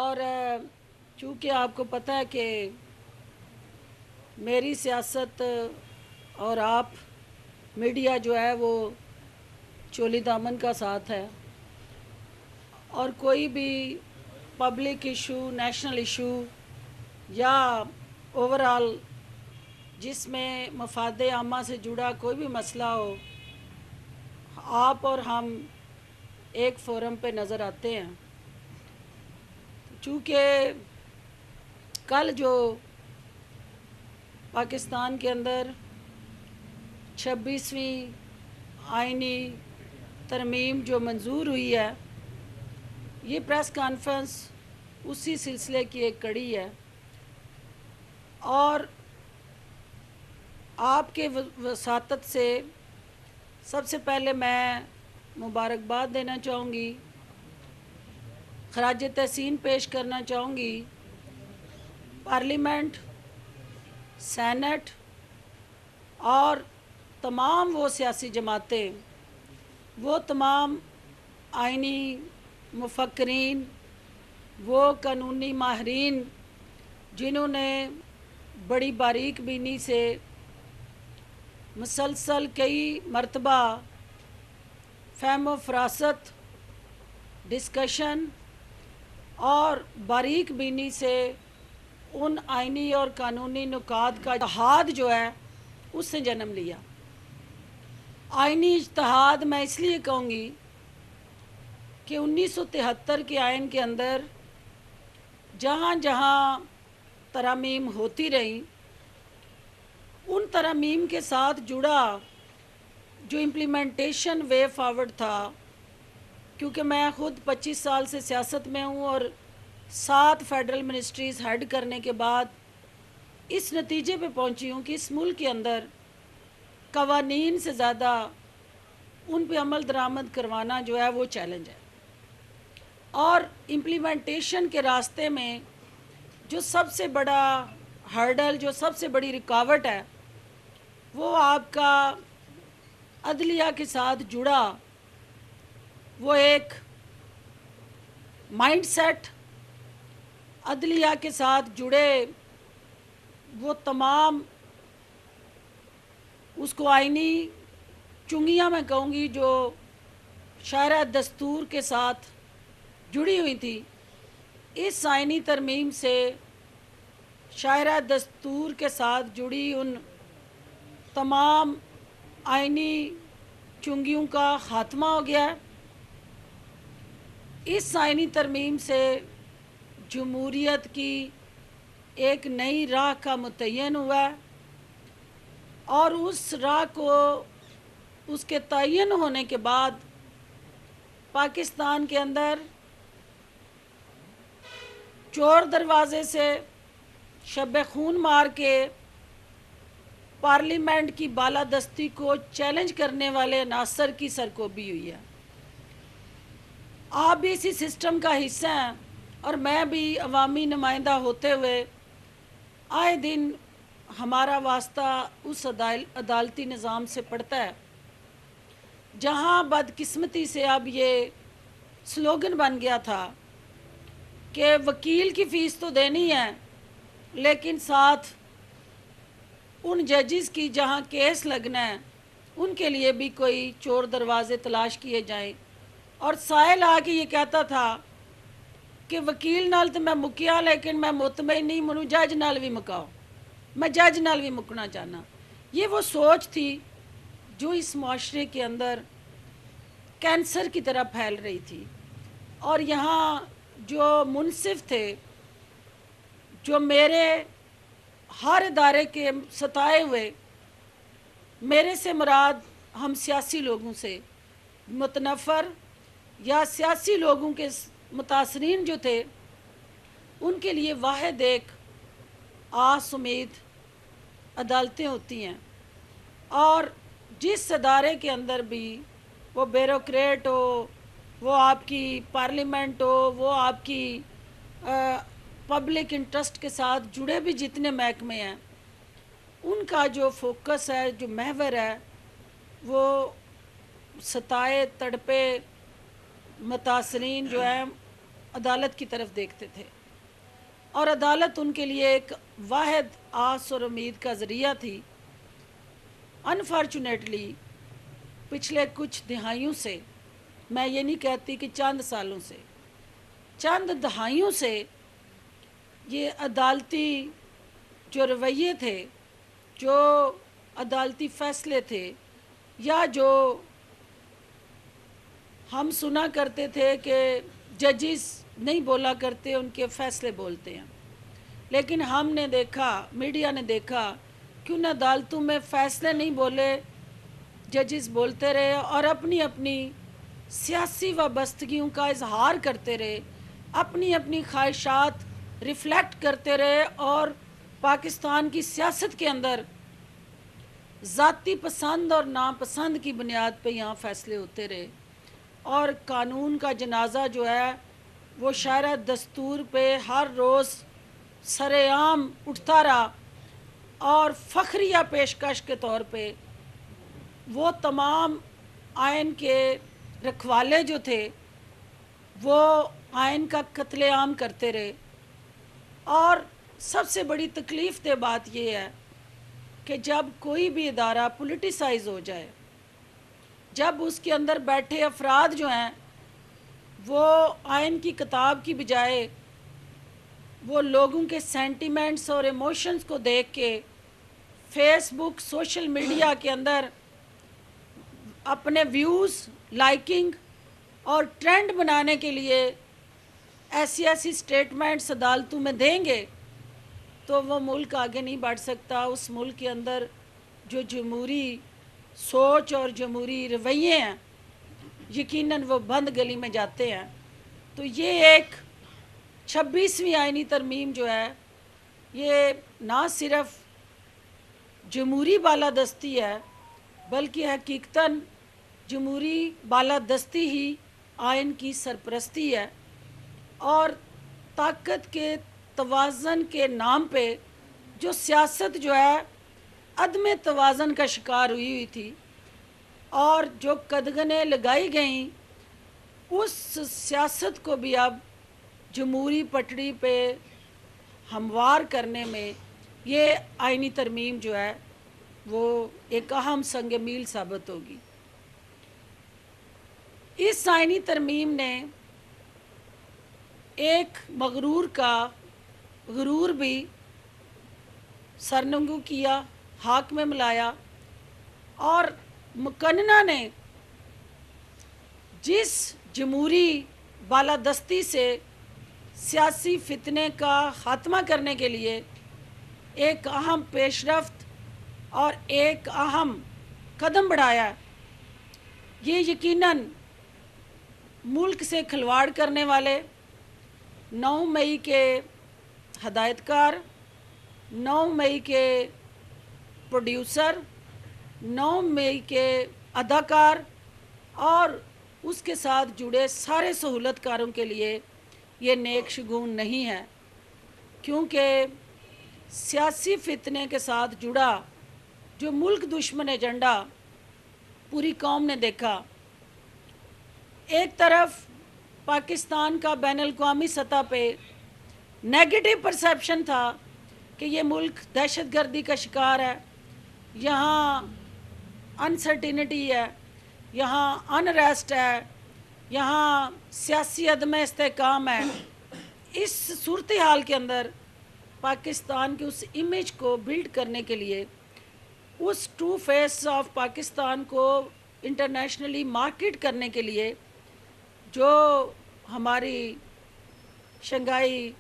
اور چونکہ آپ کو پتہ ہے کہ میری سیاست اور آپ میڈیا جو ہے وہ چولی دامن کا ساتھ ہے، اور کوئی بھی پبلک ایشو، نیشنل ایشو یا اوورال جس میں مفاد عامہ سے جڑا کوئی بھی مسئلہ ہو، آپ اور ہم ایک فورم پہ نظر آتے ہیں۔ چونکہ کل جو پاکستان کے اندر 26ویں آئینی ترمیم جو منظور ہوئی ہے، یہ پریس کانفرنس اسی سلسلے کی ایک کڑی ہے، اور آپ کے وساطت سے سب سے پہلے میں مبارکباد دینا چاہوں گی، خراج تحسین پیش کرنا چاہوں گی پارلیمنٹ، سینٹ اور تمام وہ سیاسی جماعتیں، وہ تمام آئینی مفکرین، وہ قانونی ماہرین جنہوں نے بڑی باریک بینی سے مسلسل کئی مرتبہ فہم و فراست، ڈسکشن اور باریک بینی سے ان آئینی اور قانونی نکات کا اتحاد جو ہے اس نے جنم لیا۔ آئینی اجتہاد میں اس لیے کہوں گی کہ 1973 کے آئین کے اندر جہاں جہاں ترامیم ہوتی رہیں، ان ترامیم کے ساتھ جڑا جو امپلیمنٹیشن وے فارورڈ تھا، کیونکہ میں خود 25 سال سے سیاست میں ہوں اور 7 فیڈرل منسٹریز ہیڈ کرنے کے بعد اس نتیجے پہ پہنچی ہوں کہ اس ملک کے اندر قوانین سے زیادہ ان پہ عمل درآمد کروانا جو ہے وہ چیلنج ہے، اور امپلیمنٹیشن کے راستے میں جو سب سے بڑا ہرڈل، جو سب سے بڑی رکاوٹ ہے، وہ آپ کا عدلیہ کے ساتھ جڑا وہ ایک مائنڈ سیٹ، عدلیہ کے ساتھ جڑے وہ تمام، اس کو آئینی چنگیاں میں کہوں گی جو شاہراہ دستور کے ساتھ جڑی ہوئی تھی۔ اس آئینی ترمیم سے شاہراہ دستور کے ساتھ جڑی ان تمام آئینی چنگیوں کا خاتمہ ہو گیا ہے۔ اس آئینی ترمیم سے جمہوریت کی ایک نئی راہ کا متعین ہوا ہے، اور اس راہ کو، اس کے تعین ہونے کے بعد پاکستان کے اندر چور دروازے سے شب خون مار کے پارلیمنٹ کی بالادستی کو چیلنج کرنے والے عناصر کی سرکوبی ہوئی ہے۔ آپ بھی اسی سسٹم کا حصہ ہیں، اور میں بھی عوامی نمائندہ ہوتے ہوئے آئے دن ہمارا واسطہ اس عدالتی نظام سے پڑتا ہے جہاں بدقسمتی سے اب یہ سلوگن بن گیا تھا کہ وکیل کی فیس تو دینی ہے، لیکن ساتھ ان ججز کی جہاں کیس لگنا ہے ان کے لیے بھی کوئی چور دروازے تلاش کیے جائیں۔ اور سائل آ کے یہ کہتا تھا کہ وکیل نال تو میں مکیا، لیکن میں مطمئن نہیں، منو جج نال بھی مکاؤ، میں جج نال بھی مکنا چاہنا۔ یہ وہ سوچ تھی جو اس معاشرے کے اندر کینسر کی طرح پھیل رہی تھی، اور یہاں جو منصف تھے، جو میرے ہر ادارے کے ستائے ہوئے، میرے سے مراد ہم سیاسی لوگوں سے متنفر یا سیاسی لوگوں کے متاثرین جو تھے، ان کے لیے واحد ایک آس امید عدالتیں ہوتی ہیں، اور جس ادارے کے اندر بھی وہ بیوروکریٹ ہو، وہ آپ کی پارلیمنٹ ہو، وہ آپ کی پبلک انٹرسٹ کے ساتھ جڑے بھی جتنے محکمے ہیں، ان کا جو فوکس ہے، جو محور ہے، وہ ستائے تڑپے متاثرین جو ہیں عدالت کی طرف دیکھتے تھے، اور عدالت ان کے لیے ایک واحد آس اور امید کا ذریعہ تھی۔ انفارچونیٹلی پچھلے کچھ دہائیوں سے، میں یہ نہیں کہتی کہ چند سالوں سے، چند دہائیوں سے یہ عدالتی جو رویے تھے، جو عدالتی فیصلے تھے، یا جو ہم سنا کرتے تھے کہ ججز نہیں بولا کرتے، ان کے فیصلے بولتے ہیں، لیکن ہم نے دیکھا، میڈیا نے دیکھا کہ ان عدالتوں میں فیصلے نہیں بولے، ججز بولتے رہے اور اپنی اپنی سیاسی وابستگیوں کا اظہار کرتے رہے، اپنی اپنی خواہشات ریفلیکٹ کرتے رہے، اور پاکستان کی سیاست کے اندر ذاتی پسند اور ناپسند کی بنیاد پہ یہاں فیصلے ہوتے رہے، اور قانون کا جنازہ جو ہے وہ شاعرہ دستور پہ ہر روز سر عام اٹھتا رہا، اور فخریہ پیشکش کے طور پہ وہ تمام آئین کے رکھوالے جو تھے وہ آئین کا قتل عام کرتے رہے۔ اور سب سے بڑی تکلیف دہ بات یہ ہے کہ جب کوئی بھی ادارہ پولیٹیسائز ہو جائے، جب اس کے اندر بیٹھے افراد جو ہیں وہ آئین کی کتاب کی بجائے وہ لوگوں کے سینٹیمنٹس اور ایموشنز کو دیکھ کے فیس بک، سوشل میڈیا کے اندر اپنے ویوز، لائکنگ اور ٹرینڈ بنانے کے لیے ایسی ایسی سٹیٹمنٹس عدالتوں میں دیں گے تو وہ ملک آگے نہیں بڑھ سکتا۔ اس ملک کے اندر جو جمہوری سوچ اور جمہوری رویے ہیں یقیناً وہ بند گلی میں جاتے ہیں۔ تو یہ ایک 26ویں آئینی ترمیم جو ہے یہ نہ صرف جمہوری بالادستی ہے بلکہ حقیقتاً جمہوری بالادستی ہی آئین کی سرپرستی ہے، اور طاقت کے توازن کے نام پہ جو سیاست جو ہے عدم توازن کا شکار ہوئی تھی، اور جو قدغنیں لگائی گئیں اس سیاست کو بھی اب جمہوری پٹڑی پہ ہموار کرنے میں یہ آئینی ترمیم جو ہے وہ ایک اہم سنگ میل ثابت ہوگی۔ اس آئینی ترمیم نے ایک مغرور کا غرور بھی سرنگو کیا، ہاک میں ملایا، اور مقننہ نے جس جمہوری بالادستی سے سیاسی فتنے کا خاتمہ کرنے کے لیے ایک اہم پیش رفت اور ایک اہم قدم بڑھایا، یہ یقیناً ملک سے کھلواڑ کرنے والے 9 مئی کے ہدایت کار، 9 مئی کے پروڈیوسر، 9 مئی کے اداکار اور اس کے ساتھ جڑے سارے سہولت کاروں کے لیے یہ نیک شگون نہیں ہے، کیونکہ سیاسی فتنے کے ساتھ جڑا جو ملک دشمن ایجنڈا پوری قوم نے دیکھا، ایک طرف پاکستان کا بین الاقوامی سطح پہ نیگیٹو پرسیپشن تھا کہ یہ ملک دہشت گردی کا شکار ہے، یہاں انسرٹینٹی ہے، یہاں انریسٹ ہے، یہاں سیاسی عدم استحکام ہے۔ اس صورتحال کے اندر پاکستان کی اس امیج کو بلڈ کرنے کے لیے، اس ٹرو فیس آف پاکستان کو انٹرنیشنلی مارکیٹ کرنے کے لیے جو ہماری شنگھائی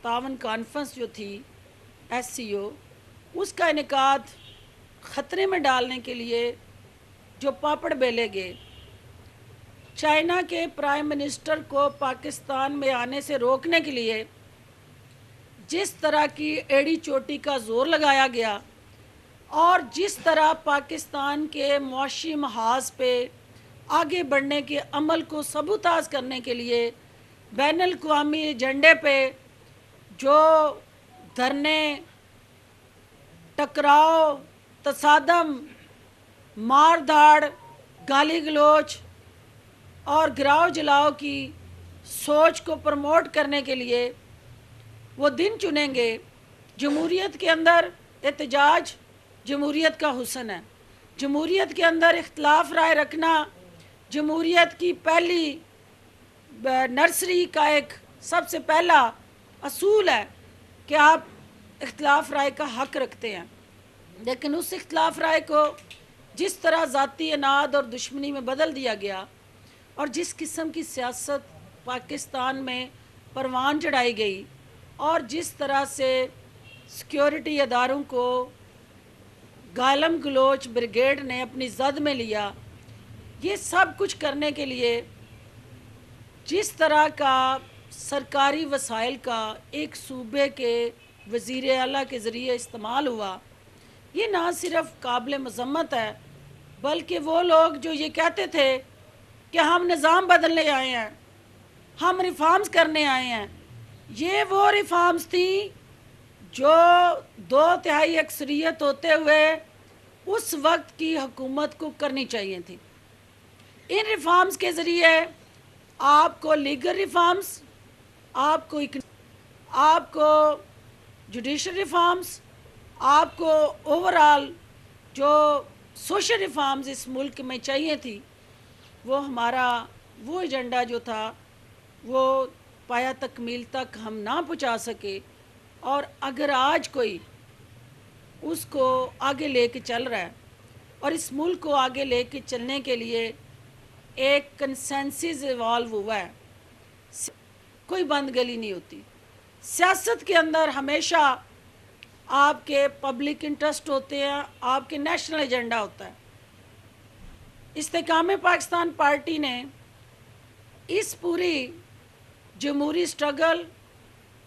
تعاون کانفرنس جو تھی SCO، اس کا انعقاد خطرے میں ڈالنے کے لیے جو پاپڑ بیلے گئے، چائنا کے پرائم منسٹر کو پاکستان میں آنے سے روکنے کے لیے جس طرح کی ایڑی چوٹی کا زور لگایا گیا، اور جس طرح پاکستان کے معاشی محاذ پہ آگے بڑھنے کے عمل کو سبوتاژ کرنے کے لیے بین الاقوامی ایجنڈے پہ جو دھرنے، ٹکراؤ، تصادم، مار دھاڑ، گالی گلوچ اور گراؤ جلاؤ کی सोच को प्रमोट करने के लिए वो दिन चुनेंगे। जमहूरियत के अंदर एहतजाज जमहूरियत का हुस्न है। जमहूरियत के अंदर इख्तलाफ राय रखना जमहूरियत की पहली नर्सरी का एक सबसे पहला असूल है कि आप इख्तलाफ राय का हक रखते हैं। लेकिन उस इख्तलाफ राय को जिस तरह ज़ाती अनाद और दुश्मनी में बदल दिया गया और जिस किस्म की सियासत पाकिस्तान में परवान चढ़ाई गई और जिस तरह से सिक्योरिटी अदारों को गालम गलोच ब्रिगेड ने अपनी जद में लिया, ये सब कुछ करने के लिए जिस तरह का सरकारी वसाइल का एक सूबे के वज़ीर आला के ज़रिए इस्तेमाल हुआ, ये ना सिर्फ काबिल मज़म्मत है, बल्कि वो लोग जो ये कहते थे कि हम निज़ाम बदलने आए हैं, हम रिफॉर्म्स करने आए हैं, ये वो रिफॉर्म्स थी जो 2/3 अक्सरियत होते हुए उस वक्त की हुकूमत को करनी चाहिए थी। इन रिफॉर्म्स के ज़रिए आपको लीगल रिफॉर्म्स, आपको जुडिशल रिफॉर्म्स, आपको ओवरऑल जो सोशल रिफॉर्म्स इस मुल्क में चाहिए थी, वो हमारा वो एजेंडा जो था वो पाया तकमील तक हम ना पहुंचा सके। और अगर आज कोई उसको आगे लेके चल रहा है और इस मुल्क को आगे लेके चलने के लिए एक कंसेंसस इवॉल्व हुआ है, कोई बंद गली नहीं होती। सियासत के अंदर हमेशा आपके पब्लिक इंटरेस्ट होते हैं, आपके नेशनल एजेंडा होता है। इस्तेकाम पाकिस्तान पार्टी ने इस पूरी जमहूरी स्ट्रगल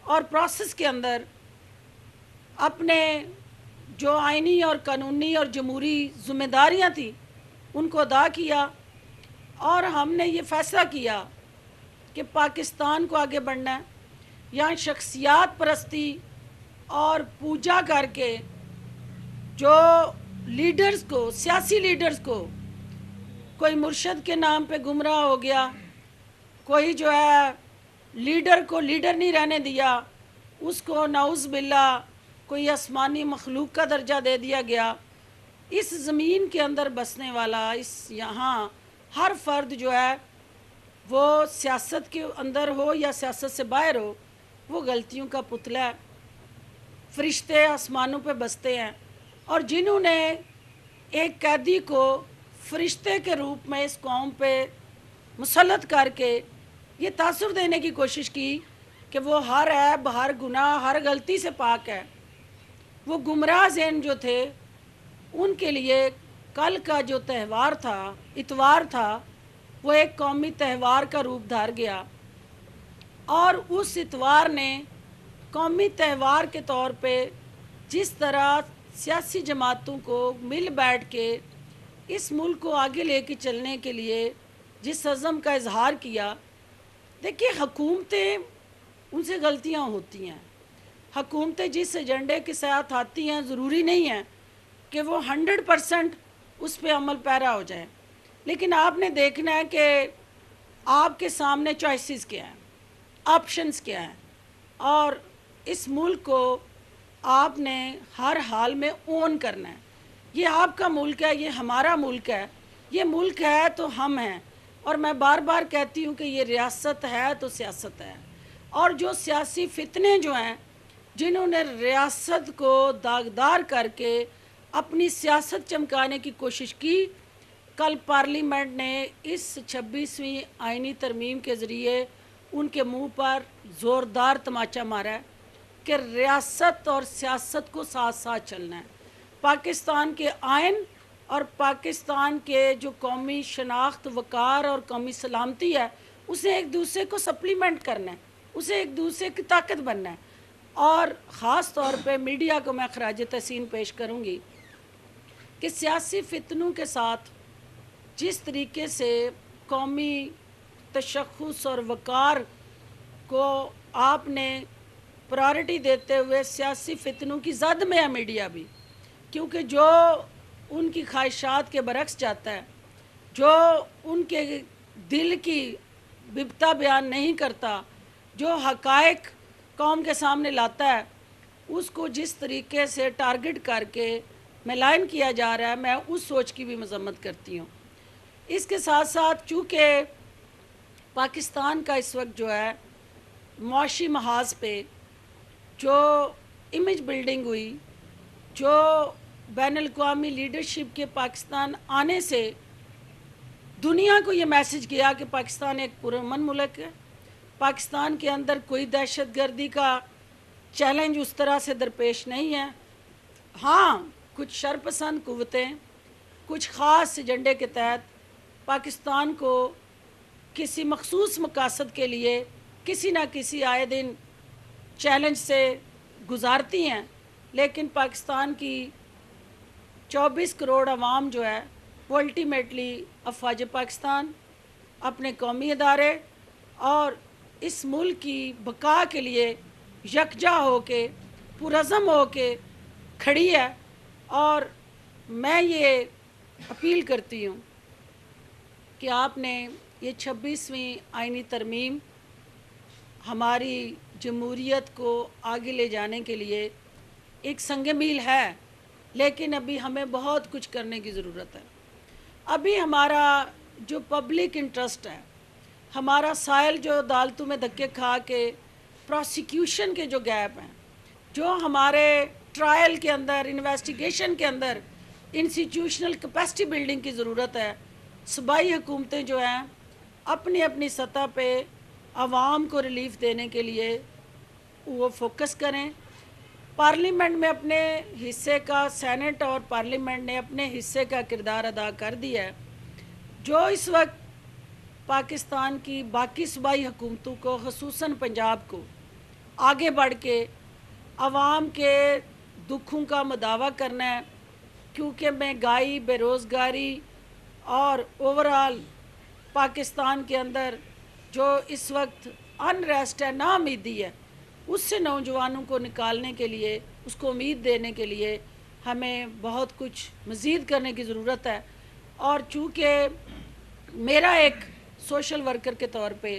और प्रोसेस के अंदर अपने जो आइनी और कानूनी और जमहूरी ज़िम्मेदारियां थी उनको अदा किया और हमने ये फ़ैसला किया कि पाकिस्तान को आगे बढ़ना है। यहाँ शख्सियात परस्ती और पूजा करके जो लीडर्स को, सियासी लीडर्स को, कोई मुर्शद के नाम पे गुमराह हो गया, कोई जो है लीडर को लीडर नहीं रहने दिया, उसको नाउज़ बिल्ला कोई आसमानी मखलूक का दर्जा दे दिया गया। इस ज़मीन के अंदर बसने वाला, इस यहाँ हर फर्द जो है वो सियासत के अंदर हो या सियासत से बाहर हो, वो गलतियों का पुतला है। फरिश्ते आसमानों पे बसते हैं और जिन्होंने एक कैदी को फरिश्ते के रूप में इस कौम पे मुसल्लत करके ये तासुर देने की कोशिश की कि वो हर ऐब, हर गुनाह, हर गलती से पाक है, वो गुमराह ज़हन जो थे उनके लिए कल का जो त्यौहार था, इतवार था, वो एक कौमी त्यौहार का रूप धार गया। और उस इतवार ने कौमी त्यौहार के तौर पे जिस तरह सियासी जमातों को मिल बैठ के इस मुल्क को आगे लेके चलने के लिए जिस अज़म का इजहार किया, देखिए हुकूमतें, उनसे गलतियां होती हैं। हुकूमतें जिस एजेंडे के साथ आती हैं ज़रूरी नहीं है कि वो 100% उस पर अमल पैरा हो जाए, लेकिन आपने देखना है कि आपके सामने चॉइसेस क्या हैं, ऑप्शंस क्या हैं, और इस मुल्क को आपने हर हाल में ओन करना है। ये आपका मुल्क है, ये हमारा मुल्क है, ये मुल्क है तो हम हैं। और मैं बार बार कहती हूँ कि ये रियासत है तो सियासत है। और जो सियासी फितने जो हैं, जिन्होंने रियासत को दागदार करके अपनी सियासत चमकाने की कोशिश की, कल पार्लियामेंट ने इस 26वीं आइनी तरमीम के ज़रिए उनके मुंह पर ज़ोरदार तमाचा मारा है कि रियासत और सियासत को साथ साथ चलना है। पाकिस्तान के आइन और पाकिस्तान के जो कौमी शनाख्त, वक़ार और कौमी सलामती है, उसे एक दूसरे को सप्लीमेंट करना है, उसे एक दूसरे की ताकत बनना है। और ख़ास तौर पे मीडिया को मैं खराज तहसीन पेश करूँगी कि सियासी फितनों के साथ जिस तरीके से कौमी तशख़्ख़ुस और वक़ार को आपने प्रायोरिटी देते हुए सियासी फितनों की ज़द में है मीडिया भी, क्योंकि जो उनकी ख्वाहिशात के बरक्स जाता है, जो उनके दिल की बिबता बयान नहीं करता, जो हकायक कौम के सामने लाता है, उसको जिस तरीके से टारगेट करके मलाइन किया जा रहा है, मैं उस सोच की भी मजम्मत करती हूँ। इसके साथ साथ चूँकि पाकिस्तान का इस वक्त जो है मुआशी महाज पे जो इमेज बिल्डिंग हुई, जो बैनुल-अक़वामी लीडरशिप के पाकिस्तान आने से दुनिया को ये मैसेज गया कि पाकिस्तान एक पुरअमन मुल्क है, पाकिस्तान के अंदर कोई दहशतगर्दी का चैलेंज उस तरह से दरपेश नहीं है। हाँ, कुछ शरपसंद कुव्वतें कुछ ख़ास एजेंडे के तहत पाकिस्तान को किसी मखसूस मकासद के लिए किसी न किसी आए दिन चैलेंज से गुजारती हैं, लेकिन पाकिस्तान की 24 करोड़ आवाम जो है वो अल्टीमेटली अफवाज पाकिस्तान, अपने कौमी अदारे और इस मुल्क की बका के लिए यकजा हो के पुरज़म हो के खड़ी है। और मैं ये अपील करती हूँ कि आपने ये 26वीं आईनी तरमीम हमारी जमहूरियत को आगे ले जाने के लिए एक संग मील है, लेकिन अभी हमें बहुत कुछ करने की ज़रूरत है। अभी हमारा जो पब्लिक इंटरेस्ट है, हमारा साइल जो अदालतों में धक्के खा के प्रोसिक्यूशन के जो गैप हैं, जो हमारे ट्रायल के अंदर इन्वेस्टिगेशन के अंदर इंस्टीट्यूशनल कैपेसिटी बिल्डिंग की ज़रूरत है, सूबाई हुकूमतें जो हैं अपनी अपनी सतह पे आवाम को रिलीफ देने के लिए वो फोकस करें। पार्लियामेंट में अपने हिस्से का, सेनेट और पार्लियामेंट ने अपने हिस्से का किरदार अदा कर दिया है। जो इस वक्त पाकिस्तान की बाकी सूबाई हुकूमतों को, ख़ुसूसन पंजाब को आगे बढ़ के आवाम के दुखों का मुदावा करना है, क्योंकि महंगाई, बेरोज़गारी और ओवरऑल पाकिस्तान के अंदर जो इस वक्त अनरेस्ट है, नाउमीदी है, उससे नौजवानों को निकालने के लिए, उसको उम्मीद देने के लिए हमें बहुत कुछ मज़ीद करने की ज़रूरत है। और चूँकि मेरा एक सोशल वर्कर के तौर पे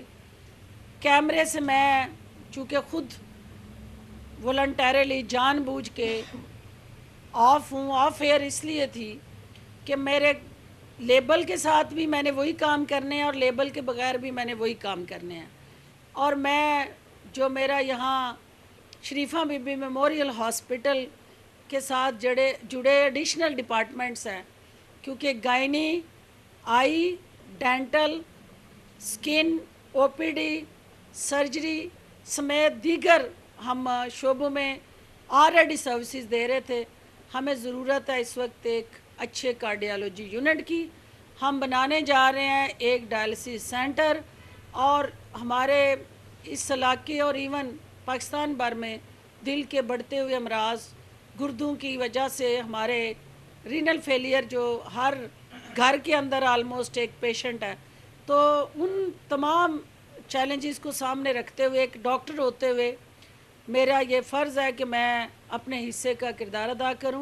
कैमरे से मैं चूँकि ख़ुद वॉलंटरली जानबूझ के ऑफ हूँ, ऑफ एयर इसलिए थी कि मेरे लेबल के साथ भी मैंने वही काम करने हैं और लेबल के बगैर भी मैंने वही काम करने हैं। और मैं जो मेरा यहाँ शरीफा बीबी मेमोरियल हॉस्पिटल के साथ जुड़े एडिशनल डिपार्टमेंट्स हैं, क्योंकि गायनी, आई, डेंटल, स्किन, ओपीडी, सर्जरी समेत दीगर हम शोबों में ऑलरेडी सर्विसेज दे रहे थे। हमें ज़रूरत है इस वक्त एक अच्छे कार्डियोलॉजी यूनिट की। हम बनाने जा रहे हैं एक डायलिसिस सेंटर, और हमारे इस इलाके और इवन पाकिस्तान भर में दिल के बढ़ते हुए अमराज, गुर्दों की वजह से हमारे रीनल फेलियर जो हर घर के अंदर आलमोस्ट एक पेशेंट है, तो उन तमाम चैलेंजेस को सामने रखते हुए एक डॉक्टर होते हुए मेरा ये फ़र्ज़ है कि मैं अपने हिस्से का किरदार अदा करूं।